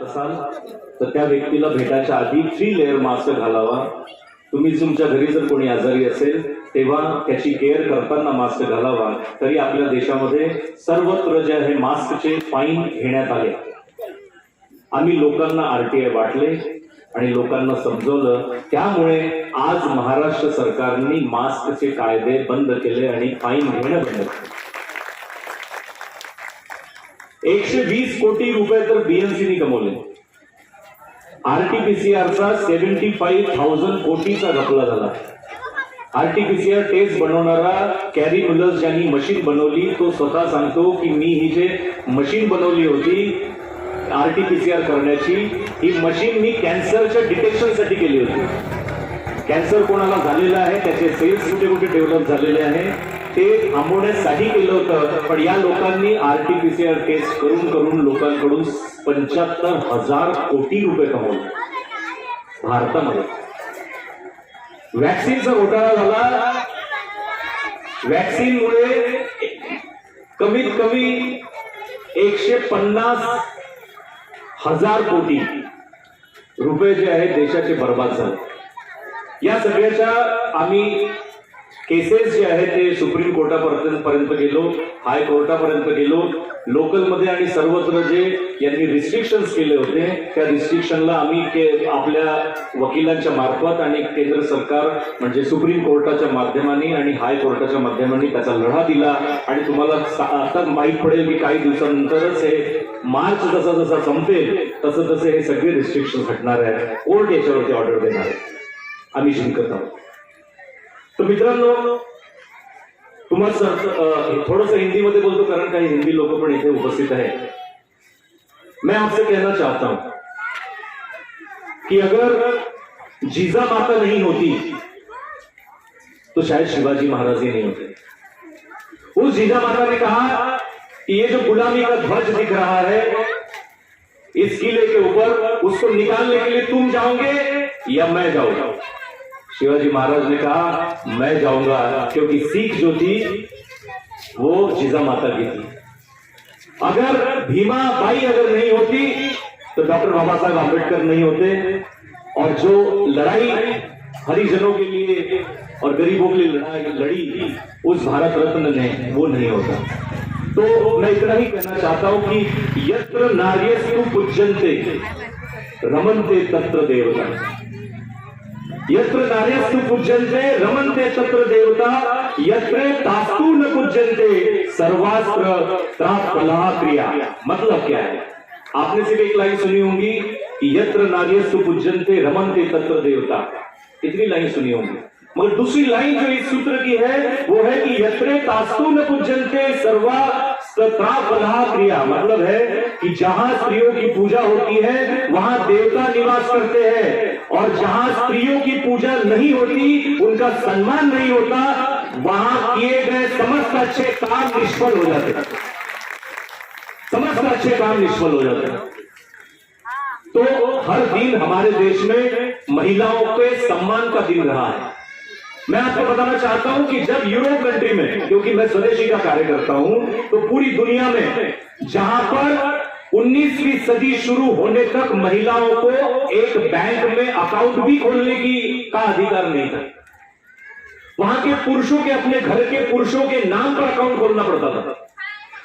असाल तर त्या व्यक्तीला भेटायच्या आधी 3 लेअर मास्क घालावा। तुम्ही तुमच्या घरी जर कोणी आजारी असेल तेव्हा त्याची केअर करताना मास्क घालावा। तरी आपल्या देशामध्ये सर्वत्र जे आहे मास्कचे फाईन घेण्यात आले। आम्ही लोकांना आरटीआय वाटले आणि लोकांना समजवलं, त्यामुळे आज महाराष्ट्र सरकारने मास्कचे कायदे बंद केले आणि फाईन घेणं बंद केलं। 120 कोटी रुपये तर बीएमसीने कमवले। आरटीपीसीआरचा 75,000 कोटीचा घपला झाला। आरटीपीसीआर टेस्ट बनवणारा कॅरी मुलर्स ज्यांनी मशीन बनवली तो स्वतः सांगतो की मी ही जे मशीन बनवली होती आरटीपीसीआर करण्याची, ही मशीन मी कॅन्सरच्या डिटेक्शनसाठी केली होती। कॅन्सर कोणाला झालेला आहे त्याचे सेल्स कुठे कुठे डेव्हलप झालेले आहे ते थांबवण्यासाठी केलं होतं। पण या लोकांनी आरटीपीसीआर टेस्ट करून करून लोकांकडून 75,000 कोटी रुपये कमवले भारतामध्ये। वॅक्सिनचा घोटाळा झाला। वॅक्सिनमुळे कमीत कमी 150,000 कोटी रुपये जे आहेत देशाचे बर्बाद झाले। या सगळ्याच्या आम्ही केसेस जे आहेत ते सुप्रीम कोर्टापर्यंत गेलो, हाय कोर्टापर्यंत गेलो। लोकलमध्ये आणि सर्वत्र जे यांनी रिस्ट्रिक्शन्स केले होते त्या रिस्ट्रिक्शनला आम्ही आपल्या वकिलांच्या मार्फत आणि केंद्र सरकार म्हणजे सुप्रीम कोर्टाच्या माध्यमाने आणि हाय कोर्टाच्या माध्यमाने त्याचा लढा दिला। आणि तुम्हाला आता माहीत पडेल की काही दिवसांनंतरच हे मार्च जसा जसा संपेल तसं तसे हे सगळे रिस्ट्रिक्शन्स हटणार आहेत। कोर्ट याच्यावरती ऑर्डर देणार आहे। आम्ही जिंकत आहोत। तो मित्रांनो, तुम्हाला थोड़ा सा हिंदी में बोलतो कारण काही हिंदी लोग पण इथे उपस्थित है। मैं आपसे कहना चाहता हूं कि अगर जीजा माता नहीं होती तो शायद शिवाजी महाराज ही नहीं होते। उस जीजा माता ने कहा कि ये जो गुलामी का ध्वज दिख रहा है इस किले के ऊपर, उसको निकालने के लिए तुम जाओगे या मैं जाऊंगा। शिवाजी महाराज ने कहा मैं जाऊंगा, क्योंकि सीख जो थी वो जीजा माता की थी। अगर भीमा बाई अगर नहीं होती तो डॉक्टर बाबा साहब आंबेडकर नहीं होते, और जो लड़ाई हरिजनों के लिए और गरीबों के लिए लड़ी उस भारत रत्न ने, वो नहीं होता। तो मैं इतना ही कहना चाहता हूं कि यत्र नार्यस्तु पूज्यन्ते रमन्ते तत्र देवता, यत्र नार्यस्तु पूज्यन्ते रमन्ते तत्र देवता, यत्र तास्तु न पूज्यन्ते सर्वास्त्र त्राफलाह क्रिया। मतलब क्या है? आपने सिर्फ एक लाइन सुनी होगी कि यत्र नार्यस्तु पूज्यन्ते रमन्ते तत्र देवता, इतनी लाइन सुनी होगी। मगर दूसरी लाइन जो इस सूत्र की है वो है कि यत्र तास्तु न पूज्यन्ते सर्वास्त्र त्राफलाह क्रिया। मतलब है कि जहां स्त्रियों की पूजा होती है वहां देवता निवास करते हैं, और जहां स्त्रियों की पूजा नहीं होती, उनका सम्मान नहीं होता, वहां किए गए समस्त अच्छे काम निष्फल हो जाते हैं। समस्त अच्छे काम निष्फल हो जाते हैं। तो हर दिन हमारे देश में महिलाओं के सम्मान का दिन रहा है। मैं आपको बताना चाहता हूं कि जब यूरोप कंट्री में, क्योंकि मैं स्वदेशी का कार्य करता हूं, तो पूरी दुनिया में जहां पर 19वीं सदी शुरू होने तक महिलाओं को एक बैंक में अकाउंट भी खोलने का अधिकार नहीं था। वहां के पुरुषों के, अपने घर के पुरुषों के नाम पर अकाउंट खोलना पड़ता था।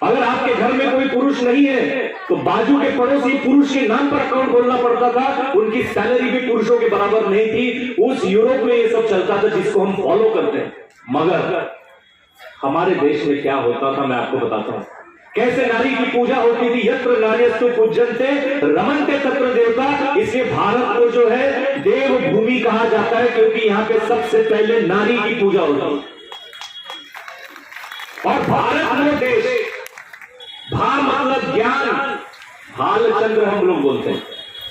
अगर आपके घर में कोई पुरुष नहीं है तो बाजू के पड़ोसी पुरुष के नाम पर अकाउंट खोलना पड़ता था। उनकी सैलरी भी पुरुषों के बराबर नहीं थी। उस यूरोप में ये सब चलता था जिसको हम फॉलो करते हैं। मगर हमारे देश में क्या होता था मैं आपको बताता हूं। कैसे नारी की पूजा होती थी। यत्र नार्यस्तु पूज्यन्ते रमन्ते तत्र देवता। इसलिए भारत को जो है देव भूमि कहा जाता है, क्योंकि यहाँ पे सबसे पहले नारी की पूजा होती है। और भारत वो देश, भा मतलब ज्ञान, भालचंद्र हम लोग बोलते हैं।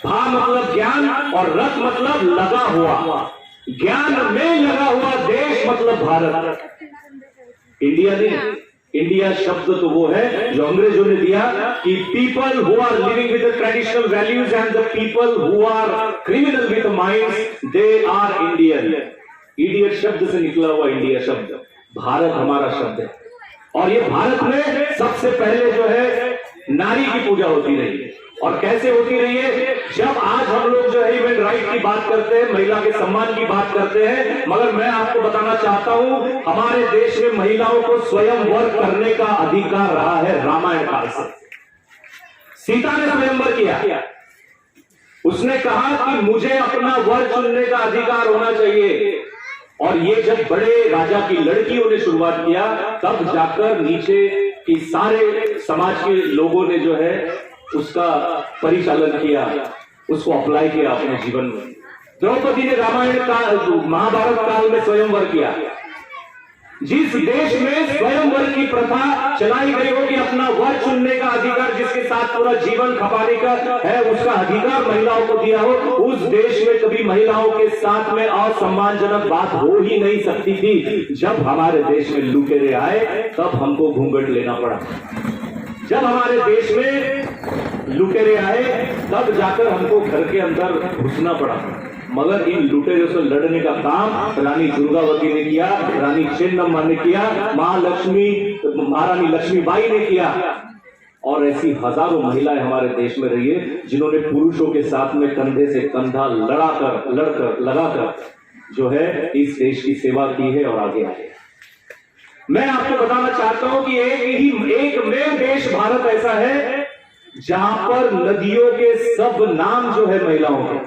भा मतलब ज्ञान और रथ मतलब लगा हुआ, ज्ञान में लगा हुआ देश मतलब भारत। इंडिया नहीं, इंडिया शब्द तो वो है जो अंग्रेजों ने दिया कि people who are living with the traditional values and the people who are criminal with minds, they are Indian. Idiot शब्द से निकला हुआ इंडिया शब्द, भारत हमारा शब्द है। और ये भारत में सबसे पहले जो है नारी की पूजा होती रही। और कैसे होती रही है? जब आज हम लोग जो है ह्यूमन राइट की बात करते हैं, महिला के सम्मान की बात करते हैं, मगर मैं आपको बताना चाहता हूं हमारे देश में महिलाओं को स्वयंवर करने का अधिकार रहा है रामायण काल से। सीता ने स्वयंवर किया, उसने कहा कि मुझे अपना वर चुनने का अधिकार होना चाहिए। और ये जब बड़े राजा की लड़कियों ने शुरुआत किया, तब जाकर नीचे की सारे समाज के लोगों ने जो है उसका परिचालन किया, उसको अप्लाई किया अपने जीवन में। द्रौपदी ने रामायण काल, महाभारत काल में स्वयंवर किया। जिस देश में स्वयंवर की प्रथा चलाई गई हो कि अपना वर चुनने का अधिकार, जिसके साथ पूरा जीवन खपाने का है, उसका अधिकार महिलाओं को दिया हो, उस देश में कभी महिलाओं के साथ में असम्मानजनक बात हो ही नहीं सकती थी। जब हमारे देश में लुटेरे आए तब हमको घूंघट लेना पड़ा। जब हमारे देश में लुटेरे आए तब जाकर हमको घर के अंदर घुसना पड़ा। मगर इन लुटेरों से लड़ने का काम रानी दुर्गावती ने किया, रानी चेन्नम्मा ने किया, महारानी लक्ष्मीबाई ने किया। और ऐसी हजारों महिलाएं हमारे देश में रही है जिन्होंने पुरुषों के साथ में कंधे से कंधा लगाकर जो है इस देश की सेवा की है और आगे आए। मैं आपको बताना चाहता हूं कि एक में देश भारत ऐसा है जहां पर नदियों के सब नाम जो है महिलाओं के,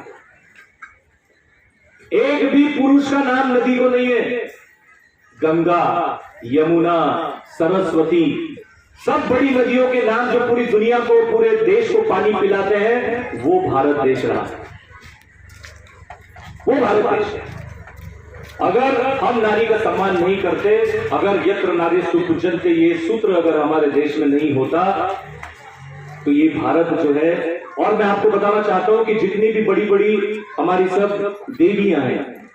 एक भी पुरुष का नाम नदी को नहीं है। गंगा, यमुना, सरस्वती, सब बड़ी नदियों के नाम जो पूरी दुनिया को, पूरे देश को पानी पिलाते हैं, वो भारत देश रहा, वो भारत देश है। अगर हम नारी का सम्मान नहीं करते, अगर यत्र नारीस्तु पूज्यन्ते ये सूत्र अगर हमारे देश में नहीं होता, तो ये भारत जो है। और मैं आपको बताना चाहता हूं कि जितनी भी बड़ी बड़ी हमारी सब देवियां हैं,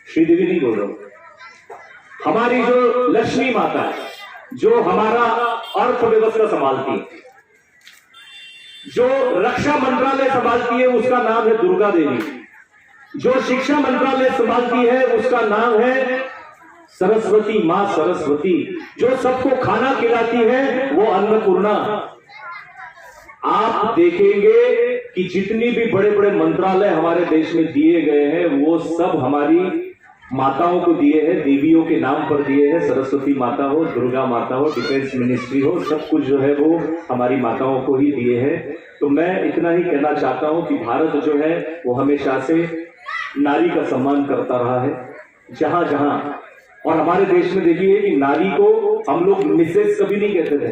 श्रीदेवी नहीं बोल रहा हूं, हमारी जो लक्ष्मी माता है, जो हमारा अर्थव्यवस्था संभालती है, जो रक्षा मंत्रालय संभालती है, उसका नाम है दुर्गा देवी। जो शिक्षा मंत्रालय संभालती है उसका नाम है सरस्वती, मां सरस्वती। जो सबको खाना खिलाती है वो अन्नपूर्णा। आप देखेंगे कि जितनी भी बड़े बड़े मंत्रालय हमारे देश में दिए गए हैं वो सब हमारी माताओं को दिए हैं, देवियों के नाम पर दिए हैं। सरस्वती माता हो, दुर्गा माता हो, डिफेंस मिनिस्ट्री हो, सब कुछ जो है वो हमारी माताओं को ही दिए हैं। तो मैं इतना ही कहना चाहता हूं कि भारत जो है वो हमेशा से नारी का सम्मान करता रहा है जहां जहां। और हमारे देश में देखिए कि नारी को हम लोग मिसेस कभी नहीं कहते थे।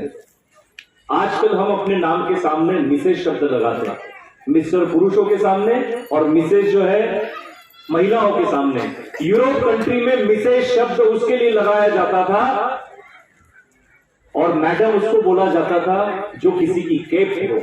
आजकल हम अपने नाम के सामने मिसेस शब्द लगाते हैं, मिस्टर पुरुषों के सामने और मिसेस जो है महिलाओं के सामने। यूरोप कंट्री में मिसेस शब्द उसके लिए लगाया जाता था और मैडम उसको बोला जाता था जो किसी की केप हो,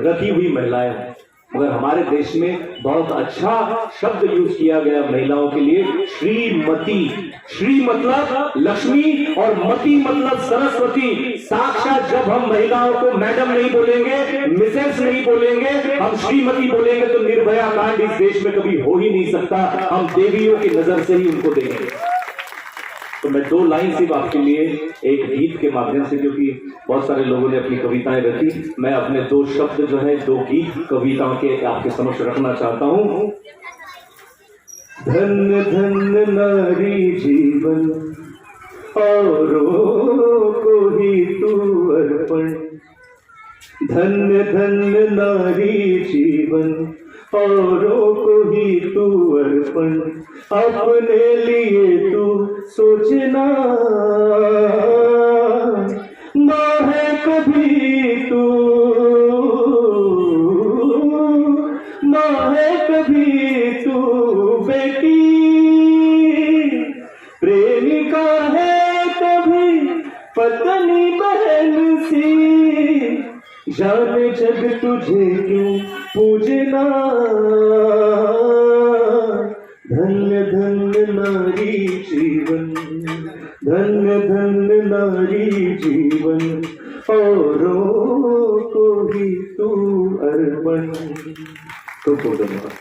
रखी हुई महिलाएं हो। मगर हमारे देश में बहुत अच्छा शब्द यूज किया गया महिलाओं के लिए, श्रीमती। श्री मतलब लक्ष्मी और मती मतलब सरस्वती। साक्षात जब हम महिलाओं को मैडम नहीं बोलेंगे, मिसेस नहीं बोलेंगे, हम श्रीमती बोलेंगे तो निर्भया कांड इस देश में कभी हो ही नहीं सकता। हम देवियों की नजर से ही उनको देखेंगे। तो मैं दो लाइन सिर्फ आपके लिए एक गीत के माध्यम से, क्योंकि बहुत सारे लोगों ने अपनी कविताएं रखी, मैं अपने दो शब्द जो है दो गीत कविताओं के आपके समक्ष रखना चाहता हूं। धन्य धन्य नारी जीवन औरों को ही तू अर्पण, धन्य धन्य नारी जीवन औरों को ही तू अर्पण, अपने लिए तू सोचना ना है कभी तू, ना है कभी तू बेटी, प्रेमिका है कभी पत्नी बहन सी, जाने जग तुझे क्यों पूजना, धन्य धन्य नारी जीवन, धन्य धन्य नारी जीवन औरों को ही तू अर्पण। तो धन्यवाद।